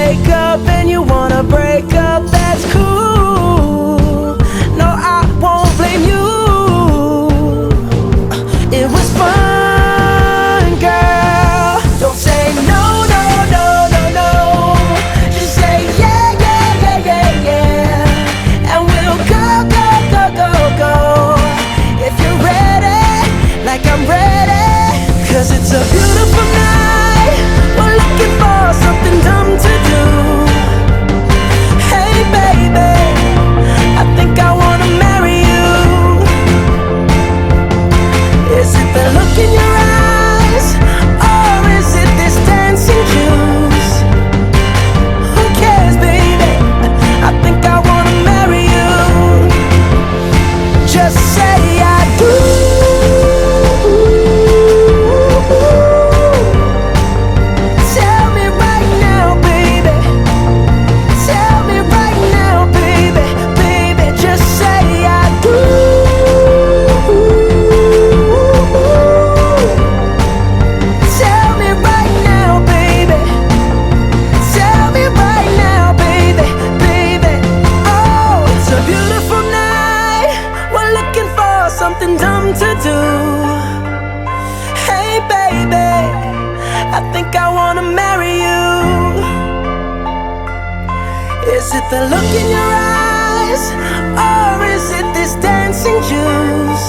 wake up and you wanna break up, that's cool. No, I won't blame you. It was fun, girl. Don't say no, no, no, no, no. Just say yeah, yeah, yeah, yeah, yeah. And we'll go, go, go, go, go. If you're ready, like I'm ready. 'Cause it's a beautiful night. We're looking for something dumb to do. Hey baby, I think I wanna marry you. Is it the look in your eyes, or is it this dancing juice? Who cares, baby? I think I wanna marry you. Just say I do. Tell me right now, baby. Tell me right now, baby. Baby, just say I do. Tell me right now, baby. Tell me right now, baby. Baby, oh, it's a beautiful night. We're looking for something dumb to do. Hey baby, I think I wanna marry you. Is it the look in your eyes, or is it this dancing juice?